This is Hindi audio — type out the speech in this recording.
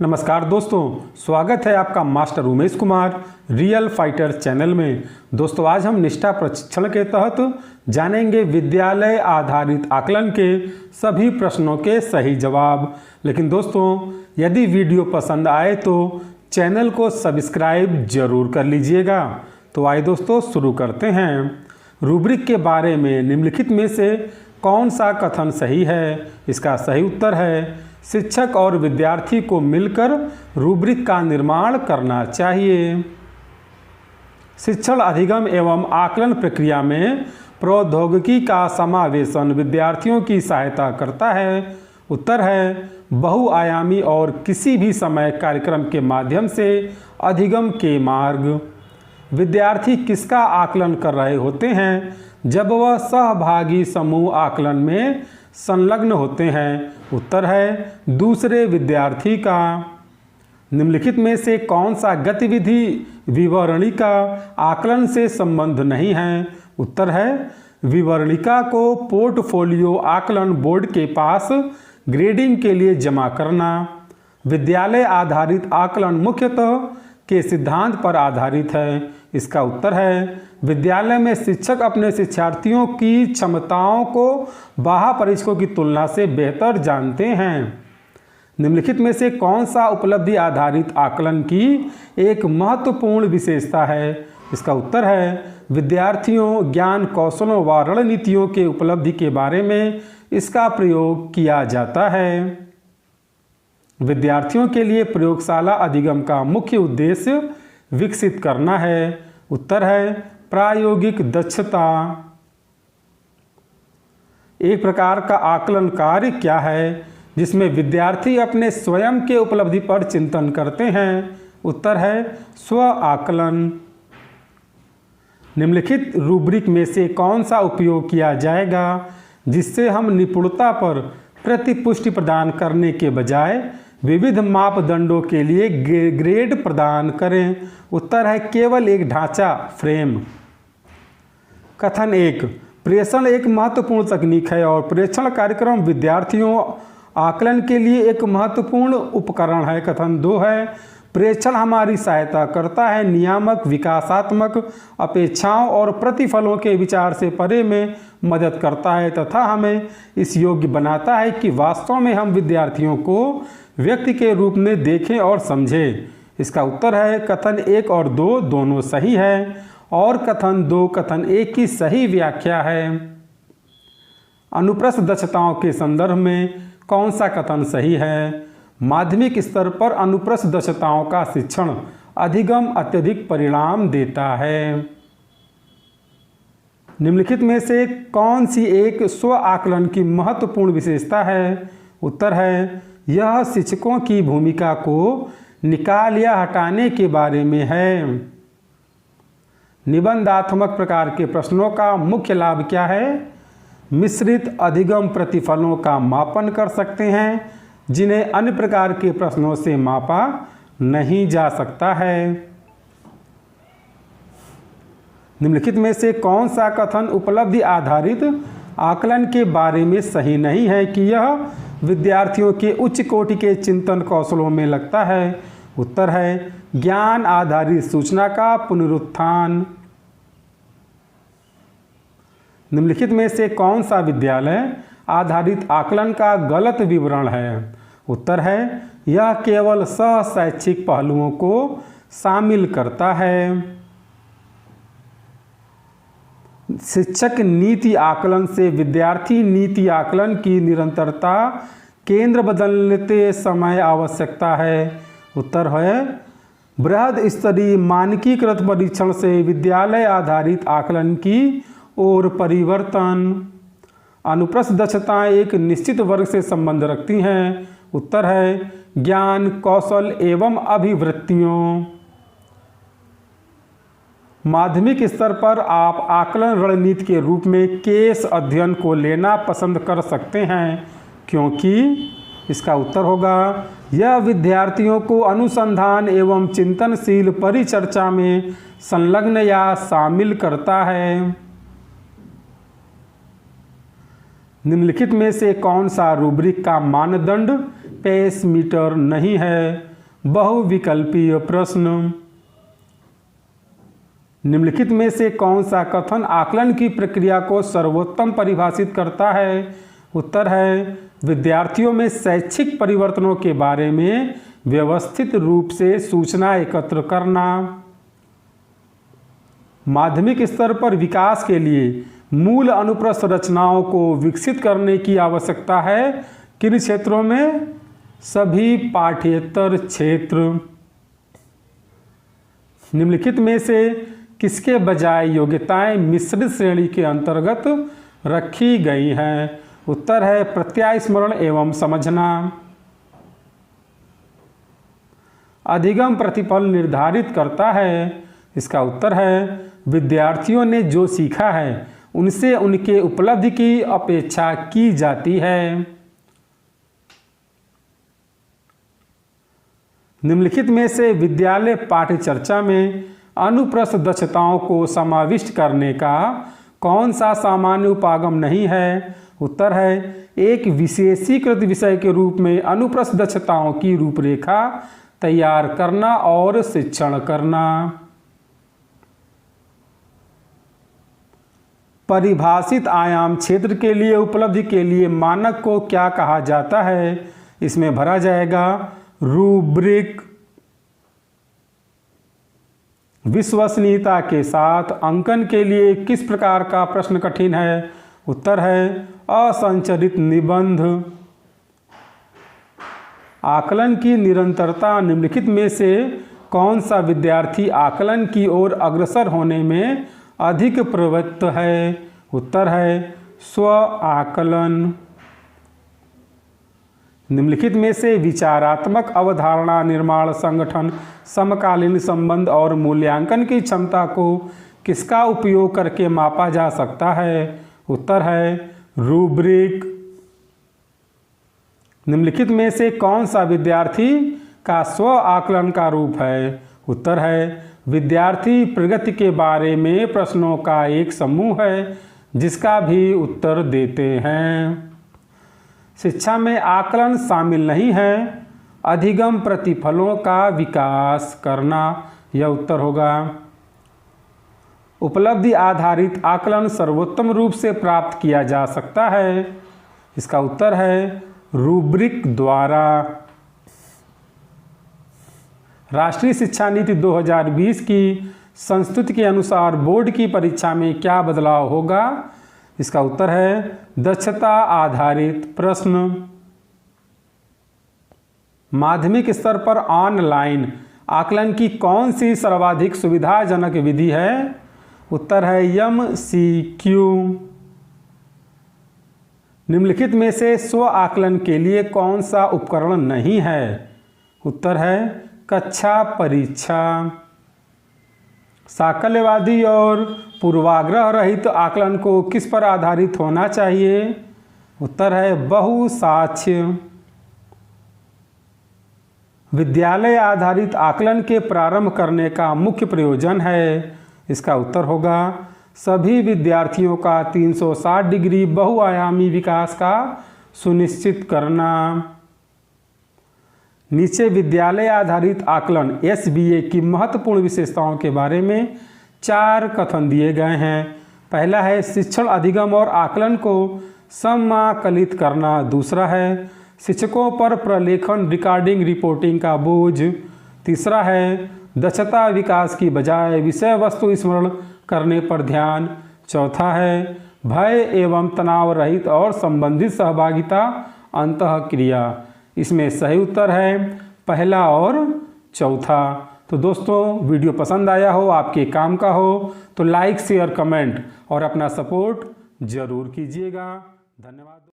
नमस्कार दोस्तों, स्वागत है आपका master Umesh Kumar real fighter channel में। दोस्तों आज हम निष्ठा प्रशिक्षण के तहत जानेंगे विद्यालय आधारित आकलन के सभी प्रश्नों के सही जवाब। लेकिन दोस्तों यदि वीडियो पसंद आए तो चैनल को सब्सक्राइब जरूर कर लीजिएगा। तो आइए दोस्तों शुरू करते हैं। रूब्रिक के बारे में निम्नलिखित में से कौन सा कथन सही है? इसका सही उत्तर है शिक्षक और विद्यार्थी को मिलकर रूब्रिक का निर्माण करना चाहिए। शिक्षण अधिगम एवं आकलन प्रक्रिया में प्रौद्योगिकी का समावेशन विद्यार्थियों की सहायता करता है। उत्तर है बहुआयामी और किसी भी समय कार्यक्रम के माध्यम से अधिगम के मार्ग। विद्यार्थी किसका आकलन कर रहे होते हैं जब वह सहभागी समूह आकलन में संलग्न होते हैं? उत्तर है दूसरे विद्यार्थी का। निम्नलिखित में से कौन सा गतिविधि विवरणिका आकलन से संबंध नहीं है? उत्तर है विवरणिका को पोर्टफोलियो आकलन बोर्ड के पास ग्रेडिंग के लिए जमा करना। विद्यालय आधारित आकलन मुख्यतः के सिद्धांत पर आधारित है। इसका उत्तर है विद्यालय में शिक्षक अपने शिक्षार्थियों की क्षमताओं को बाह्य परीक्षकों की तुलना से बेहतर जानते हैं। निम्नलिखित में से कौन सा उपलब्धि आधारित आकलन की एक महत्वपूर्ण विशेषता है? इसका उत्तर है विद्यार्थियों ज्ञान कौशलों व रणनीतियों के उपलब्धि के बारे में इसका प्रयोग किया जाता है। विद्यार्थियों के लिए प्रयोगशाला अधिगम का मुख्य उद्देश्य विकसित करना है। उत्तर है प्रायोगिक दक्षता। एक प्रकार का आकलन कार्य क्या है जिसमें विद्यार्थी अपने स्वयं के उपलब्धि पर चिंतन करते हैं? उत्तर है स्व आकलन। निम्नलिखित रूब्रिक में से कौन सा उपयोग किया जाएगा जिससे हम निपुणता पर प्रतिपुष्टि प्रदान करने के बजाय विविध मापदंडों के लिए ग्रेड प्रदान करें? उत्तर है केवल एक ढांचा फ्रेम। कथन 1 प्रेषण एक महत्वपूर्ण तकनीक है और प्रेषण कार्यक्रम विद्यार्थियों आकलन के लिए एक महत्वपूर्ण उपकरण है। कथन 2 है प्रेषण हमारी सहायता करता है नियामक विकासात्मक अपेक्षाओं और प्रतिफलों के विचार से परे में मदद करता है तथा हमें इस योग्य बनाता है कि वास्तव में हम विद्यार्थियों को व्यक्ति के रूप में देखें और समझें। इसका उत्तर है कथन 1 और 2 दोनों सही है और कथन 2 कथन 1 की सही व्याख्या है। अनुप्रस्थ दक्षताओं के संदर्भ में कौन सा कथन सही है? माध्यमिक स्तर पर अनुप्रस्थ दक्षताओं का शिक्षण अधिगम अत्यधिक परिणाम देता है। निम्नलिखित में से कौन सी एक स्व आकलन की महत्वपूर्ण विशेषता है? उत्तर है यह शिक्षकों की भूमिका को निकाल या हटाने के बारे में है। निबंधात्मक प्रकार के प्रश्नों का मुख्य लाभ क्या है? मिश्रित अधिगम प्रतिफलों का मापन कर सकते हैं जिन्हें अन्य प्रकार के प्रश्नों से मापा नहीं जा सकता है। निम्नलिखित में से कौन सा कथन उपलब्धि आधारित आकलन के बारे में सही नहीं है कि यह विद्यार्थियों के उच्च कोटि के चिंतन कौशलों में लगता है? उत्तर है ज्ञान आधारित सूचना का पुनरुत्थान। निम्नलिखित में से कौन सा विद्यालय आधारित आकलन का गलत विवरण है? उत्तर है यह केवल सह शैक्षिक पहलुओं को शामिल करता है। शिक्षक नीति आकलन से विद्यार्थी नीति आकलन की निरंतरता केंद्र बदलते समय आवश्यकता है। उत्तर है बृहद स्तरीय मानकीकृत परीक्षण से विद्यालय आधारित आकलन की ओर परिवर्तन। अनुप्रस्थ दक्षताएं एक निश्चित वर्ग से संबंध रखती हैं। उत्तर है ज्ञान कौशल एवं अभिवृत्तियों। माध्यमिक स्तर पर आप आकलन रणनीति के रूप में केस अध्ययन को लेना पसंद कर सकते हैं क्योंकि इसका उत्तर होगा यह विद्यार्थियों को अनुसंधान एवं चिंतनशील परिचर्चा में संलग्न या शामिल करता है। निम्नलिखित में से कौन सा रूब्रिक का मानदंड पेस मीटर नहीं है। बहुविकल्पीय प्रश्न, निम्नलिखित में से कौन सा कथन आकलन की प्रक्रिया को सर्वोत्तम परिभाषित करता है? उत्तर है विद्यार्थियों में शैक्षिक परिवर्तनों के बारे में व्यवस्थित रूप से सूचना एकत्र करना। माध्यमिक स्तर पर विकास के लिए मूल अनुप्रस्थ रचनाओं को विकसित करने की आवश्यकता है। किन क्षेत्रों में? सभी पाठ्येतर क्षेत्र। निम्नलिखित में से किसके बजाय योग्यताएं मिश्रित श्रेणी के अंतर्गत रखी गई हैं? उत्तर है प्रत्यय स्मरण एवं समझना। अधिगम प्रतिफल निर्धारित करता है। इसका उत्तर है विद्यार्थियों ने जो सीखा है उनसे उनके उपलब्धि की अपेक्षा की जाती है। निम्नलिखित में से विद्यालय पाठ्यचर्या में अनुप्रस्थ दक्षताओं को समाविष्ट करने का कौन सा सामान्य उपागम नहीं है? उत्तर है एक विशेषीकृत विषय के रूप में अनुप्रस्थ दक्षताओं की रूपरेखा तैयार करना और शिक्षण करना। परिभाषित आयाम क्षेत्र के लिए उपलब्धि के लिए मानक को क्या कहा जाता है? इसमें भरा जाएगा रूब्रिक। विश्वसनीयता के साथ अंकन के लिए किस प्रकार का प्रश्न कठिन है? उत्तर है असंरचित निबंध। आकलन की निरंतरता, निम्नलिखित में से कौन सा विद्यार्थी आकलन की ओर अग्रसर होने में अधिक प्रवृत्त है? उत्तर है स्व आकलन। निम्नलिखित में से विचारात्मक अवधारणा निर्माण, संगठन, समकालीन संबंध और मूल्यांकन की क्षमता को किसका उपयोग करके मापा जा सकता है? उत्तर है रूब्रिक। निम्नलिखित में से कौन सा विद्यार्थी का स्व आकलन का रूप है? उत्तर है विद्यार्थी प्रगति के बारे में प्रश्नों का एक समूह है जिसका भी उत्तर देते हैं। शिक्षा में आकलन शामिल नहीं है। अधिगम प्रतिफलों का विकास करना, यह उत्तर होगा। उपलब्धि आधारित आकलन सर्वोत्तम रूप से प्राप्त किया जा सकता है। इसका उत्तर है रूब्रिक द्वारा। राष्ट्रीय शिक्षा नीति 2020 की संस्तुति के अनुसार बोर्ड की परीक्षा में क्या बदलाव होगा? इसका उत्तर है दक्षता आधारित प्रश्न। माध्यमिक स्तर पर ऑनलाइन आकलन की कौन सी सर्वाधिक सुविधाजनक विधि है? उत्तर है MCQ। निम्नलिखित में से स्व आकलन के लिए कौन सा उपकरण नहीं है? उत्तर है कक्षा परीक्षा। साकल्यवादी और पूर्वाग्रह रहित आकलन को किस पर आधारित होना चाहिए? उत्तर है बहुसाक्ष्य। विद्यालय आधारित आकलन के प्रारंभ करने का मुख्य प्रयोजन है। इसका उत्तर होगा सभी विद्यार्थियों का 360 डिग्री बहुआयामी विकास का सुनिश्चित करना। नीचे विद्यालय आधारित आकलन SBA की महत्वपूर्ण विशेषताओं के बारे में 4 कथन दिए गए हैं। पहला है शिक्षण अधिगम और आकलन को समाकलित करना। दूसरा है शिक्षकों पर प्रलेखन रिकॉर्डिंग रिपोर्टिंग का बोझ। तीसरा है दक्षता विकास की बजाय विषय वस्तु स्मरण करने पर ध्यान। चौथा है भय एवं तनाव रहित और संबंधित सहभागिता अंतःक्रिया। इसमें सही उत्तर है पहला और चौथा। तो दोस्तों वीडियो पसंद आया हो, आपके काम का हो तो लाइक शेयर कमेंट और अपना सपोर्ट जरूर कीजिएगा। धन्यवाद।